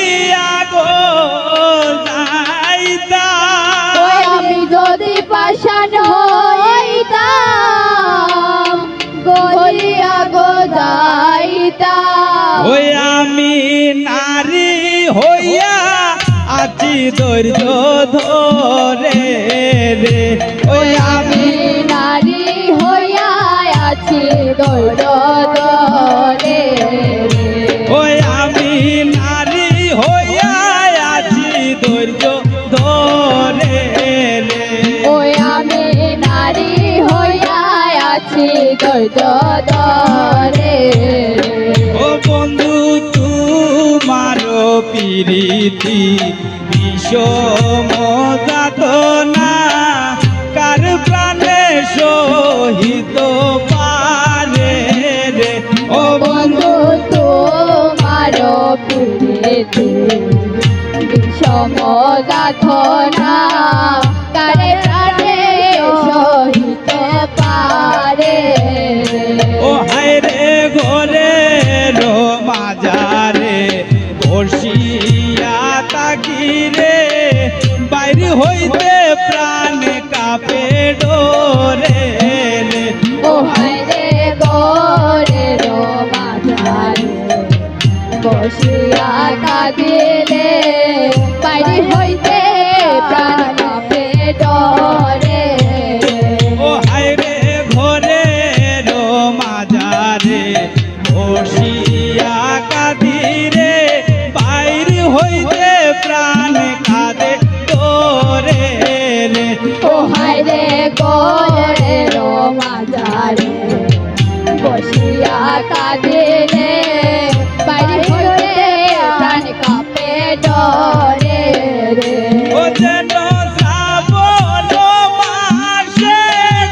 গলিয়া গো যাইতাম, আমি যদি পাষাণ হইতাম গলিয়া গো যাইতাম। ওই আমি নারী হইয়া আছি ধৈর্য ধরে রে, ওই আমি নারী হইয়া আছি ধৈর্য ধরে। ওই আমি নারী হইয়া আছি ধৈর্য ধরে রে, ওই আমি নারী হইয়া আছি ধৈর্য ধরে। ও বন্ধু তোমার প্রীতি বিষম যাতনা কার প্রাণে সহিত পারে রে, ও বন্ধু তোমার প্রীতি বিষম যাতনা কারে প্রাণে সহিত পারে। ও হায় রে ঘরে রো মাজারে বসিয়া তাকি রে, বাইরে হইতে প্রাণ কাঁপে ডোরে রে, ও হায় রে গোরে রো মাঝারে বসিয়া কাঁদিলে বাইরে হইতে প্রাণ কাঁপে ডরে। ও হায় রে ঘরে রো মাজারে বসিয়া কাঁদি রে, বাইরে হইতে প্রাণ কাঁদে ডোরে রে, ও হায় রে গোরে রো মাঝারে বসিয়া কাঁদিলে বাইরে হইতে প্রাণ কাঁপে ডরে রে। ও যেন শ্রাবণ মাসে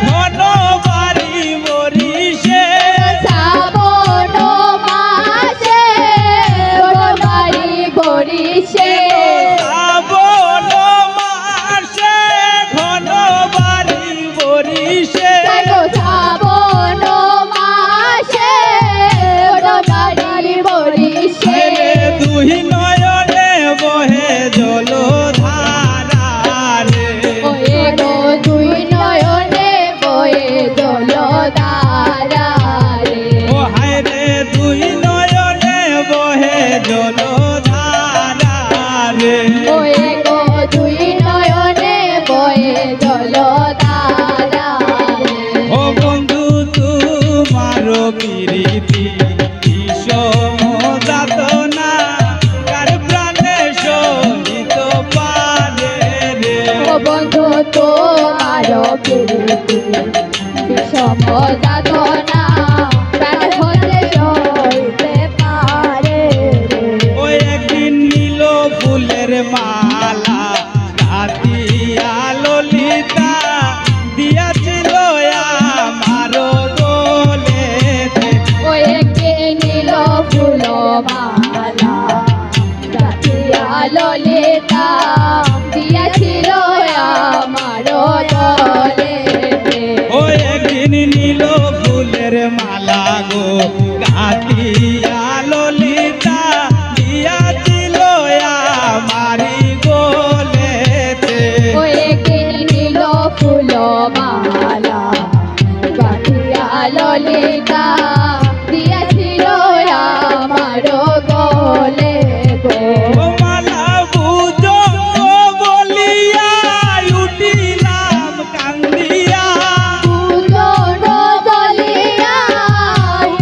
ঘন বাড়ি বরিশে, শ্রাবণ মাসে বাড়ি বরিশে। শ্রাবণ মাসে ঘন বাড়ি বরিশে, শ্রাবণ মাসে বাড়ি বরিশে। দুই নয়নে বহে জলধারা রে, ওয়ে গো দুই নয়নে বয়ে জলধারা রে। ও হায় রে দুই নয়নে বহে জলধারা রে, ওয়ে গো দুই নয়নে বয়ে জলধারা রে। ও বন্ধু তোমার প্রীতি বিষম যাতনা কার প্রাণে সহিত পারে রে, ও বন্ধু তোমার প্রীতি বিষম যাতনা প্রাণ হতে সইতে পারে রে। ওই একদিন নীল ফুলের মালা রাতিয়া ললিতা দিয়াছিল আমার গলেতে, ওই কে নীল ফুল মালা রাতিয়া ললিতা দিয়াছিল আমার দলে। ওই একদিন নীল ফুলের মালা গো গাতিয়া ললিতা দিয়াছিল আমারি গলেতে, ওই কে নীল ফুল মালা গাঁথিয়া ললিতা দিয়াছিল আমার গলে গো। ও মালা বুঝো বলিয়া উঠিলাম কান্দিয়া, দুজন বলিয়া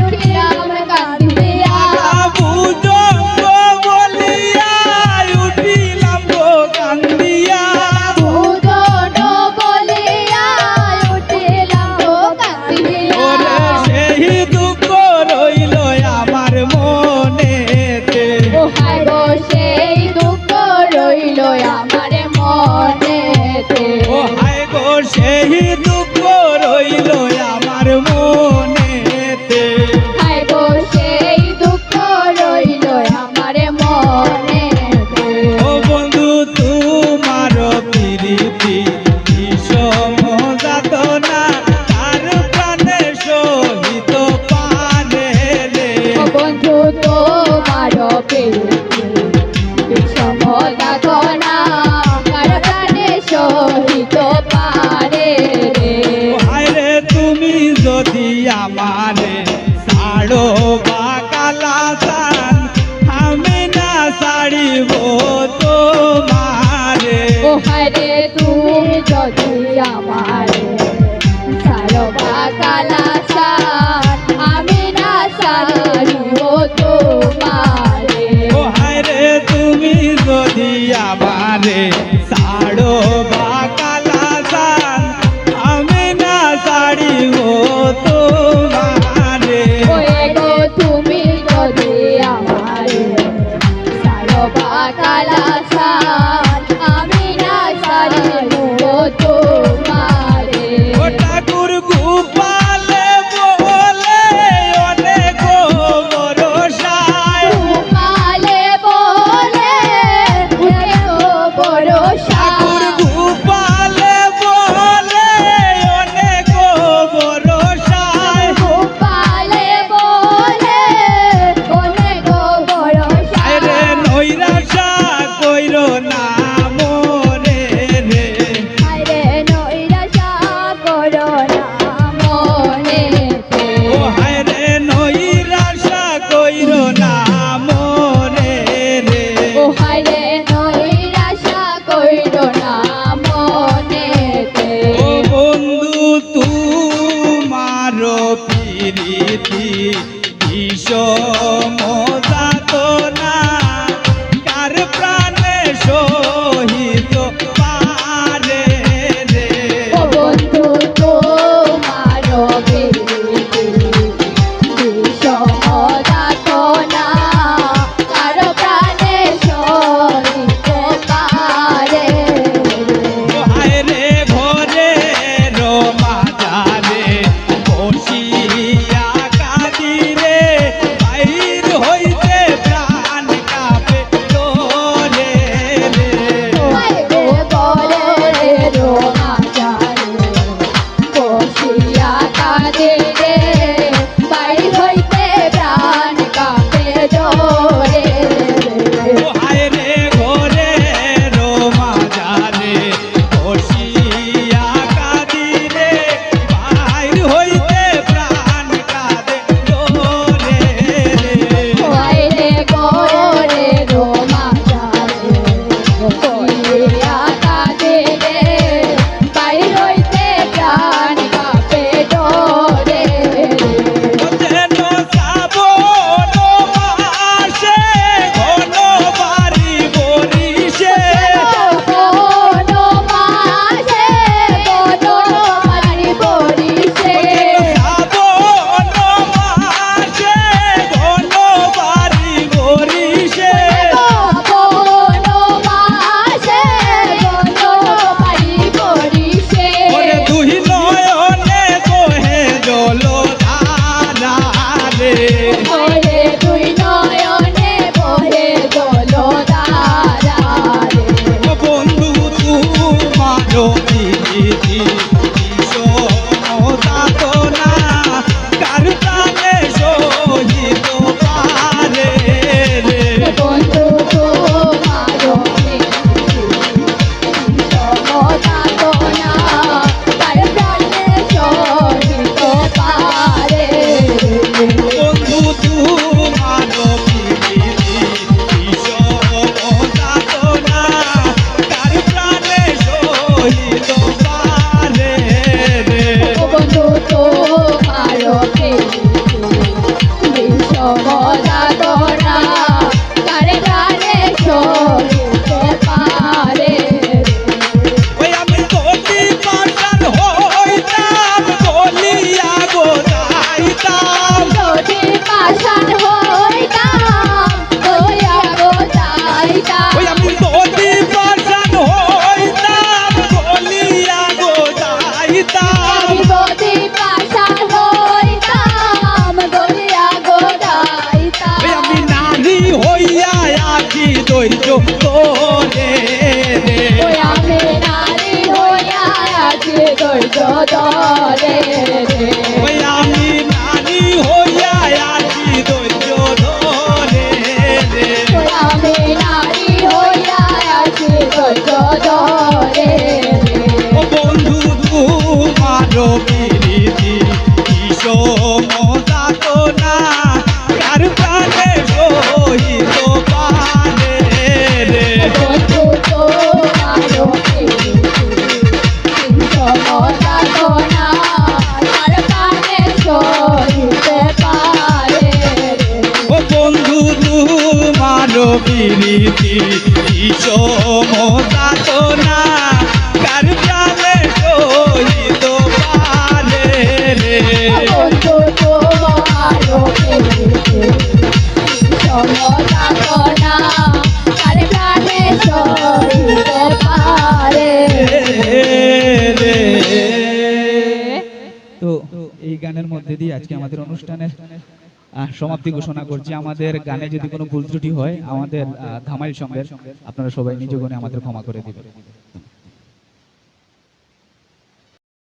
উঠিলাম কাঁদিয়া। মালা বুঝো বলিয়া উঠিলাম গো কান্দিয়া, দুজন বলিয়া উঠিলাম কাঁদিয়া। ওরে সেই দুঃখ রইল আমার মনেতে, ও হায় গো সেই দুঃখ রইল আমার মনেতে। ও হায় গো সেই দুঃখ রইল আমার মনেতে, হায় গো সেই দুঃখ রইল আমার মনেতে। ও বন্ধু তোমার প্রীতি বিষম যাতনা তার প্রাণে সহিত পারে রে, ও বন্ধু তোমার প্রীতি রে সাড়ো বাকালা সান আমি না ছাড়িব তোমারে ওয়ে গো তুমি যদি আমারে ছাড়ো বাকালা সান আমি না ছাড়িব তোমারে ও ঠাকুর গোপালে বলে অনেক ভরসায় গোপালে বলে বড় ঠাকুর গোপালে বলে অনেক ভরসায় গোপালে বলে অনেক বড় আরে নৈরাশা কইর না মরে রে আরে নৈরাশা করো না মনেতে ও হায় রে নৈরাশা কইর না মরে রে ও হায়রে নৈরাশা করো না মনেতে ও বন্ধু তোমার প্রীতি বিষম যাতনা কার প্রাণে সহিত পারে রে ও বন্ধু তোমার বিষমদাতনা কার প্রাণে সহিতে পারে ও হায় রে ভোরে মাঝারে বসিয়া কাঁদিরে বাইর হইতে প্রাণ কাঁপে তোরে রে হায়রে বলে রোমা যারে বসিয়া কাঁদে রে বাইর হইতে প্রাণ কাঁপে জোরে ও হায় রে ঘরে মাঝারে বসিয়া কাঁদিরে বাইর হইতে প্রাণ কাঁদে তোরে রে হায়রে বলে রোমা যারে বসিয়া কাঁদে রে বাইর হইতে প্রাণ কাঁপে জোরে যেন শ্রাবণ মাসে ঘন বাড়ি বরিশে কোনো মাসে কোনো বাড়ি বরিশে শ্রাবণ মাসে ঘন বাড়ি বরিশে কোনো মাসে কোনো বাড়ি বরিশে ওরে দুই নয়নে কোহে জলধারা রে ওরে দুই নয়নে বহে জলধারা রে ও বন্ধু তোমার প্রীতি বিষমদাতনা কার প্রাণে সহিত পারে রে বন্ধু তোমার সমদাতনা তার প্রাণে সহিত পারে বন্ধু তোমার প্রীতি বিষমদাতনা কার প্রাণে সহিত পারে রে বন্ধু তোমার সমদাতনা তার প্রাণে সহিত পারে ওই আমি গতি পাশান হইতাম গলিয়া গোদাইতাম যদি পাষাণ হইতাম দয়া গো যাইতাম ওই আমি গতি পাশান হইতাম গলিয়া গোদাইতাম আমি যদি পাষাণ হইতাম দয়া গো যাইতাম ওই আমি নারী হইয়া আছি ধৈর্য তোরে রে ওই আমি নারী হইয়া আছি ধৈর্য ধরে রে ওই আমি নারী হইয়া আছি ধৈর্য ধরে রে ওই আমি নারী হইয়া আছি ধৈর্য ধরে রে ও বন্ধু তোমার প্রীতি বিষমদাতনা কার প্রাণে সহিত পারে রে বন্ধু তোমার সমদাতনা তার পীড়িতি সমতাতনা কার প্রাণে সহিত পারে রে বন্ধু তোমারও পেয়েছে সমতাতনা কার প্রাণে সহিতে পারে রে। তো এই গানের মধ্যে দিয়ে আজকে আমাদের অনুষ্ঠানের সমাপ্তি ঘোষণা করছি। আমাদের গানে যদি কোনো ভুল ত্রুটি হয় আমাদের ধামাইল সঙ্গের আপনারা সবাই নিজ গুণে আমাদের ক্ষমা করে দিবেন।